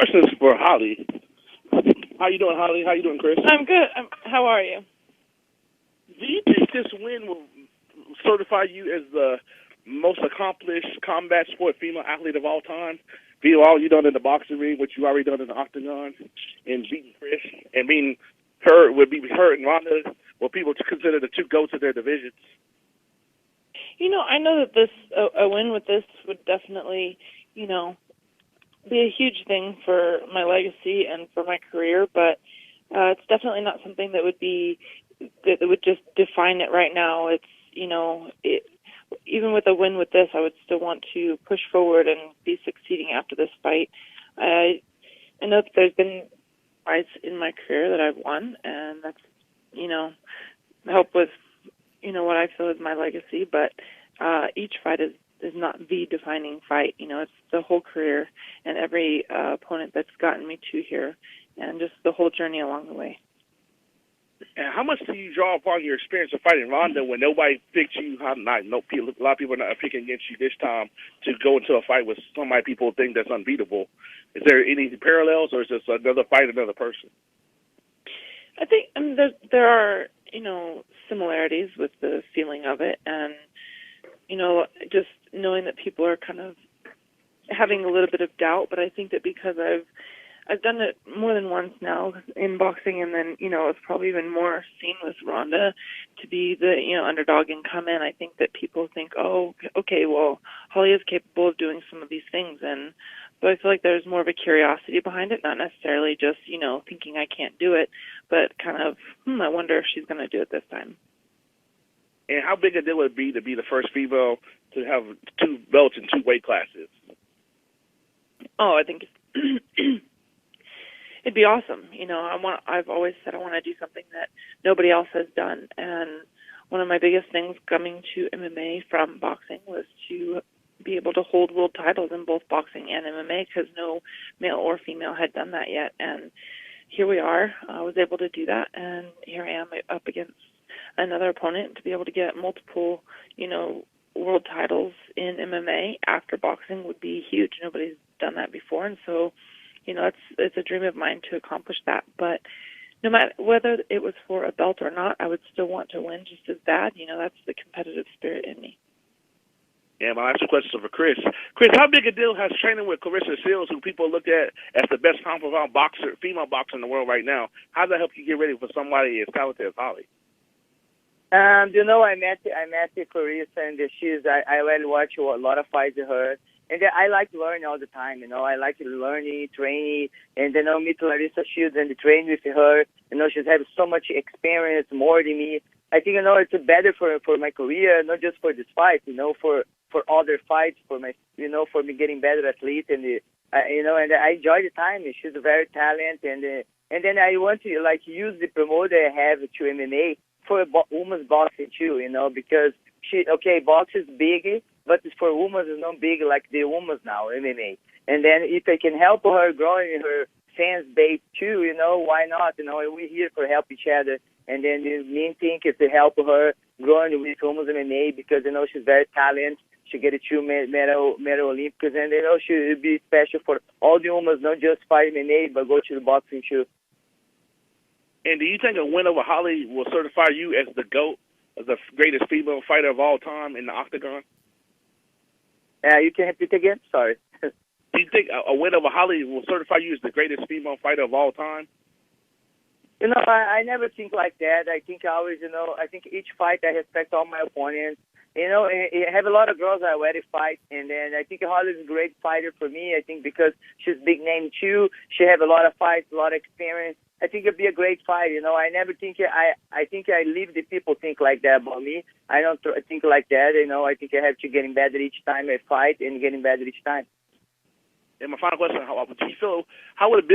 Question is for Holly. How you doing, Holly? How you doing, Cris? I'm good. How are you? Do you think this win will certify you as the most accomplished combat sport female athlete of all time? Being all you done in the boxing ring, what you already done in the octagon, and beating Cris, and being her would be her and Ronda, what people consider the two goats of their divisions. I know that a win with this would definitely, be a huge thing for my legacy and for my career, but it's definitely not something that would just define it right now. It's, even with a win with this, I would still want to push forward and be succeeding after this fight. I know that there's been fights in my career that I've won, and that's, help with, what I feel is my legacy, but each fight is not the defining fight. It's the whole career and every opponent that's gotten me to here and just the whole journey along the way. And how much do you draw upon your experience of fighting Ronda when nobody picked you? A lot of people are not picking against you this time to go into a fight with somebody people think that's unbeatable. Is there any parallels, or is this another fight, another person? I think there are, similarities with the feeling of it, and, just knowing that people are kind of having a little bit of doubt, but I think that because I've done it more than once now in boxing, and then, it's probably even more seen with Ronda to be the, underdog and come in. I think that people think, oh, okay, well, Holly is capable of doing some of these things, and so I feel like there's more of a curiosity behind it, not necessarily just, thinking I can't do it, but kind of, I wonder if she's going to do it this time. And how big a deal would it be to be the first female to have 2 belts in 2 weight classes? Oh, I think it'd be awesome. I've always said I want to do something that nobody else has done, and one of my biggest things coming to MMA from boxing was to be able to hold world titles in both boxing and MMA, because no male or female had done that yet. And here we are. I was able to do that, and here I am up against another opponent to be able to get multiple, world titles in MMA after boxing would be huge. Nobody's done that before, and so, it's a dream of mine to accomplish that. But no matter whether it was for a belt or not, I would still want to win just as bad. That's the competitive spirit in me. Yeah, my last question is for Cris. Cris, how big a deal has training with Clarissa Shields, who people look at as the best comparable female boxer in the world right now? How does that help you get ready for somebody as talented as Holly? I met Clarissa, and I already watch a lot of fights with her. And I like learning all the time, I like learning, training, and then I'll meet Clarissa Shields and train with her. She's had so much experience, more than me. I think, it's better for my career, not just for this fight, for other fights, for my, for me getting better athlete, and and I enjoy the time. She's very talented, and then I want to use the promoter I have to MMA for women's boxing too, because box is big, but for women it's not big like the women's now MMA. And then if I can help her growing her fans base too, why not? We're here for help each other. And then the main thing is to help her growing with women's MMA, because she's very talented. She get a 2 medal Olympics, and she will be special for all the women, not just fight MMA, but go to the boxing too. And do you think a win over Holly will certify you as the GOAT, as the greatest female fighter of all time in the octagon? You can repeat again? Sorry. Do you think a win over Holly will certify you as the greatest female fighter of all time? I never think like that. I think I always, I think each fight I respect all my opponents. I have a lot of girls I already fight, and then I think Holly is a great fighter for me. I think because she's big name too, she have a lot of fights, a lot of experience. I think it'd be a great fight. I never think I think I leave the people think like that about me. I don't think like that. I think I have to getting better each time I fight and getting better each time. And my final question: how would it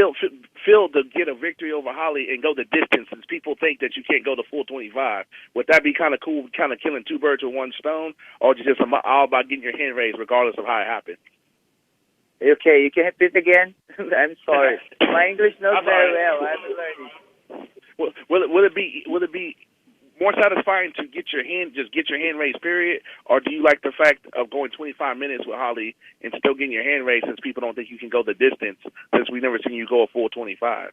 feel to get a victory over Holly and go the distance, since people think that you can't go the full 25? Would that be kind of cool, kind of killing 2 birds with 1 stone, or just all about getting your hand raised regardless of how it happened? Okay, you can repeat again? I'm sorry. My English not very well. I'm learning. Will it be more satisfying to get your hand raised, period, or do you like the fact of going 25 minutes with Holly and still getting your hand raised since people don't think you can go the distance since we've never seen you go a full 25?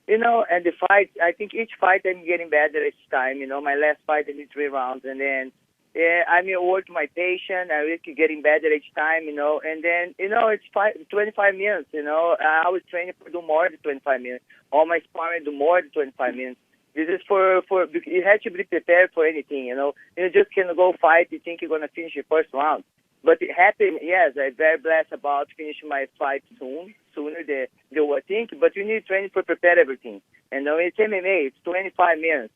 And the fight, I think each fight I'm getting better each time. My last fight I did 3 rounds, and then I work my patience. I really getting better each time, and then, it's 25 minutes, I was training for do more than 25 minutes. All my sparring do more than 25 minutes. This is for you have to be prepared for anything, You just can't go fight, you think you're going to finish your first round. But it happened, yes, I'm very blessed about finishing my fight sooner than I think, but you need training for prepare everything. And it's MMA, it's 25 minutes,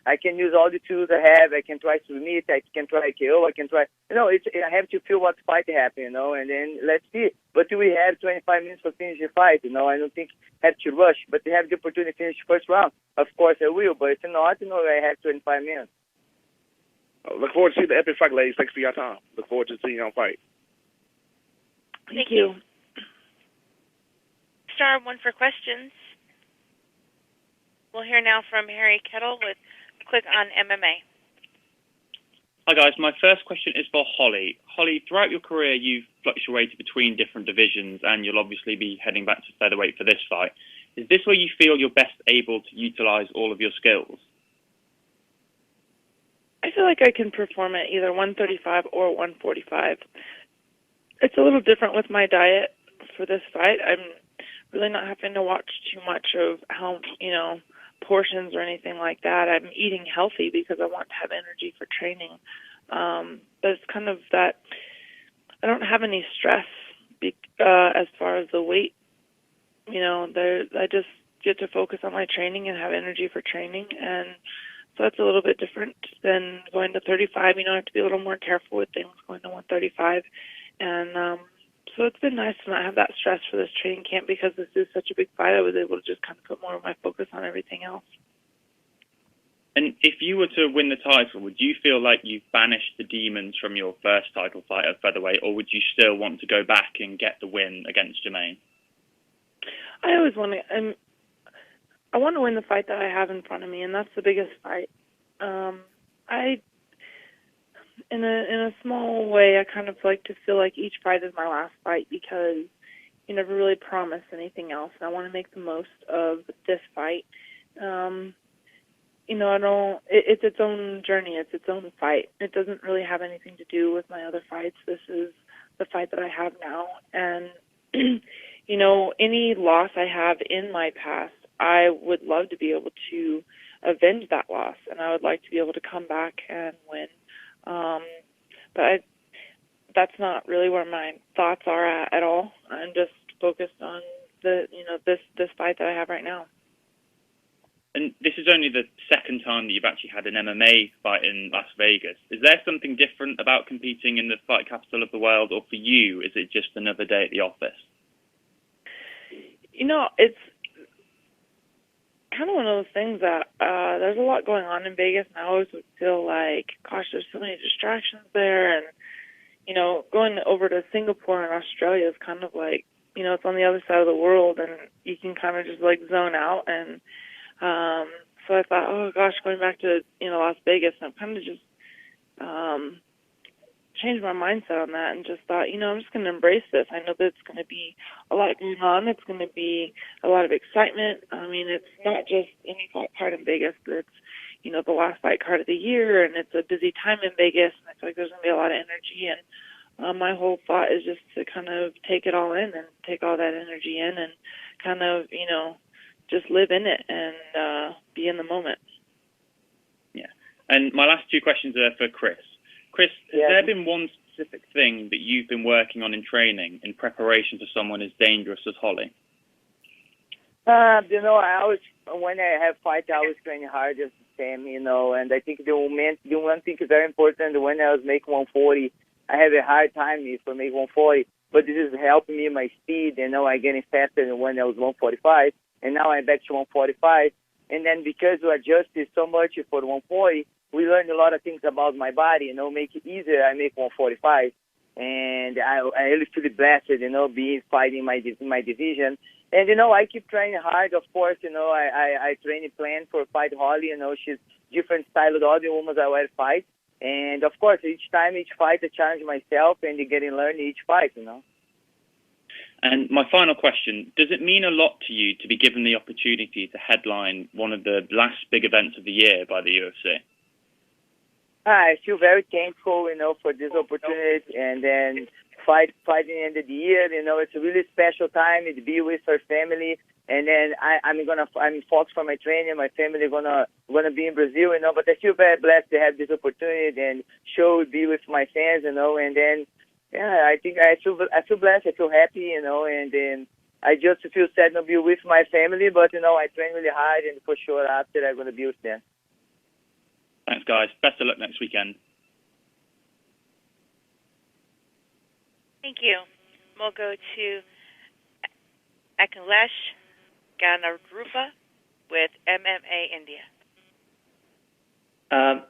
I can use all the tools I have, I can try submit, I can try KO, I can try, I have to feel what fight happen, and then let's see. But we have 25 minutes to finish the fight, I don't think I have to rush, but to have the opportunity to finish the first round, of course I will, but if not, I have 25 minutes. Look forward to seeing the epic fight, ladies. Thanks for your time. Look forward to seeing you on fight. Thank you. Star 1 for questions. We'll hear now from Harry Kettle with Click on MMA. Hi guys, my first question is for Holly. Holly, throughout your career you've fluctuated between different divisions and you'll obviously be heading back to featherweight for this fight. Is this where you feel you're best able to utilize all of your skills? I feel like I can perform at either 135 or 145. It's a little different with my diet for this fight. I'm really not having to watch too much of how, portions or anything like that. I'm eating healthy because I want to have energy for training. But it's kind of that I don't have any stress as far as the weight. I just get to focus on my training and have energy for training, and so that's a little bit different than going to 35. I have to be a little more careful with things going to 135. And so it's been nice to not have that stress for this training camp because this is such a big fight. I was able to just kind of put more of my focus on everything else. And if you were to win the title, would you feel like you've banished the demons from your first title fight at featherweight, or would you still want to go back and get the win against Jermaine? I always want to. I want to win the fight that I have in front of me, and that's the biggest fight. In a small way, I kind of like to feel like each fight is my last fight because you never really promise anything else. And I want to make the most of this fight. It's its own journey. It's its own fight. It doesn't really have anything to do with my other fights. This is the fight that I have now. And, any loss I have in my past, I would love to be able to avenge that loss. And I would like to be able to come back and win. But that's not really where my thoughts are at all. I'm just focused on this fight that I have right now. And this is only the second time that you've actually had an MMA fight in Las Vegas. Is there something different about competing in the fight capital of the world, or for you, is it just another day at the office? It's kind of one of those things that there's a lot going on in Vegas, and I always would feel like, gosh, there's so many distractions there. And, going over to Singapore and Australia is kind of like, it's on the other side of the world, and you can kind of just like zone out. And so I thought, oh gosh, going back to Las Vegas, and I've kind of just changed my mindset on that and just thought, I'm just going to embrace this. I know that it's going to be a lot going on. It's going to be a lot of excitement. I mean, it's not just any fight card in Vegas, but it's the last fight card of the year, and it's a busy time in Vegas, and I feel like there's going to be a lot of energy. And my whole thought is just to kind of take it all in and take all that energy in and kind of, just live in it and be in the moment. Yeah. And my last two questions are for Cris. Cris, has there been one specific thing that you've been working on in training in preparation for someone as dangerous as Holly? I always, when I have fights, I always train hard as the same, and I think the one thing is very important. When I was making 140, I have a hard time for making 140, but this is helping me my speed, I'm getting faster than when I was 145, and now I'm back to 145, and then because we adjusted so much for 140, we learned a lot of things about my body, make it easier, I make 145. and I really feel blessed, being fighting my division. And I keep training hard. Of course, I train plan for fight Holly. She's different style of all the women I will fight. And of course, each fight, I challenge myself and getting learn each fight. And my final question, does it mean a lot to you to be given the opportunity to headline one of the last big events of the year by the UFC? I feel very thankful, for this opportunity, and then fighting the end of the year. It's a really special time to be with our family, and then I'm focused for my training. My family gonna be in Brazil, But I feel very blessed to have this opportunity and be with my fans, And then, I think I feel blessed. I feel happy, And then I just feel sad to be with my family, but I train really hard, and for sure after I'm gonna be with them. Thanks, guys. Best of luck next weekend. Thank you. We'll go to Akhilesh Ganarupa with MMA India.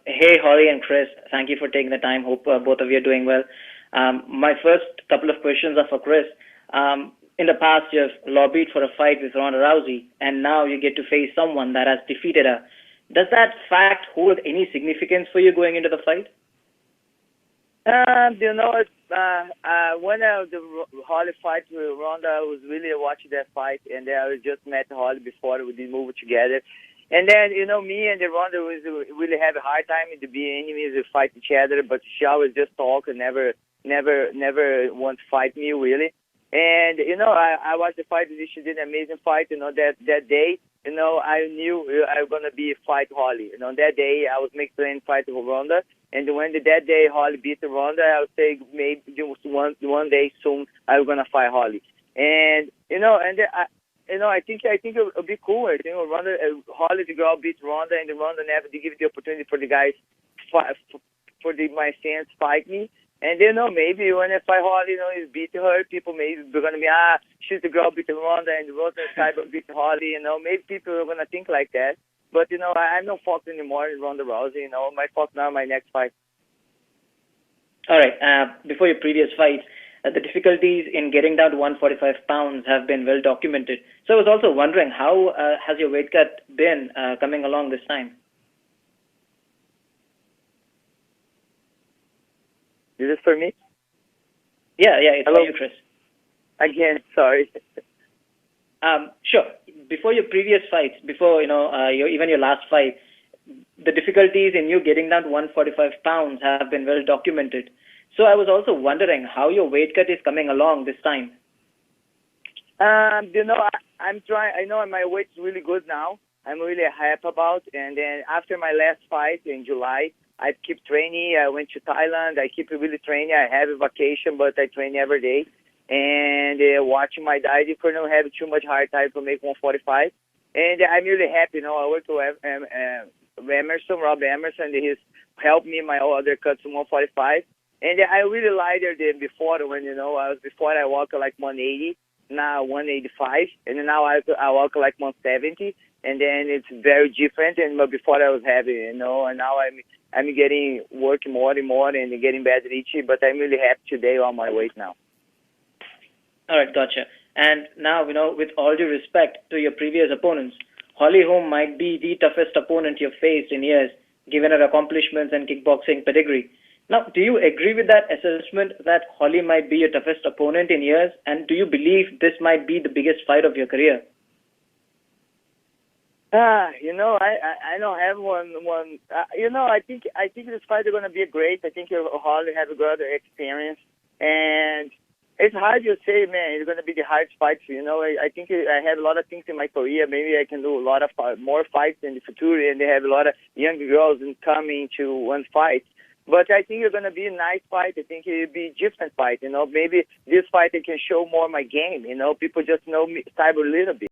Hey, Holly and Cris. Thank you for taking the time. Hope both of you are doing well. My first couple of questions are for Cris. In the past, you've lobbied for a fight with Ronda Rousey, and now you get to face someone that has defeated her. Does that fact hold any significance for you going into the fight? When the Holly fight with Ronda, I was really watching that fight, and I just met Holly before we did move together. And then, me and the Ronda was really have a hard time to be enemies, to fight each other, but she always just talk and never want to fight me, really. And, I watched the fight, she did an amazing fight, that day. I knew I was going to be fight Holly. That day I was making plan fight with Ronda. And when that day Holly beat Ronda, I would say maybe just one day soon I was going to fight Holly. And, I think it'll be cool. I think Holly, the girl, beat Ronda, and Ronda never did give the opportunity for the guys, my fans fight me. And maybe when I fight Holly, he's beat her, people maybe are going to be, she's the girl beat Ronda, and Ronda Cyborg beat Holly, maybe people are going to think like that. But, I'm not focused anymore on Ronda Rousey, my focus now on my next fight. All right. Before your previous fights, the difficulties in getting down to 145 pounds have been well documented. So I was also wondering, how has your weight cut been coming along this time? Is this for me? Yeah, it's Hello? for you, Cris. Again, sorry. Sure. Before your previous fights, before your last fight, the difficulties in you getting down to 145 pounds have been well documented. So I was also wondering how your weight cut is coming along this time. I'm trying. I know my weight's really good now. I'm really happy about. And then after my last fight in July, I keep training. I went to Thailand. I keep really training. I have a vacation, but I train every day. And watching my diet for not having too much hard time to make 145. And I'm really happy. I work with Rob Emerson. He's helped me my other cuts to 145. And I really lighter than before when, I walk like 180, now 185. And now I walk like 170. And then it's very different. And before I was heavy, and now I'm getting working more and more and getting better each year. But I'm really happy today on my weight now. All right, gotcha. And now, with all due respect to your previous opponents, Holly Holm might be the toughest opponent you've faced in years, given her accomplishments and kickboxing pedigree. Now, do you agree with that assessment that Holly might be your toughest opponent in years? And do you believe this might be the biggest fight of your career? I don't have one. I think this fight is going to be great. I think Holly has a good experience, and it's hard to say, man. It's going to be the hardest fight. I think I have a lot of things in my career. Maybe I can do a lot of more fights in the future, and they have a lot of young girls coming to one fight. But I think it's going to be a nice fight. I think it'll be a different fight. Maybe this fight I can show more my game. People just know me Cyborg a little bit.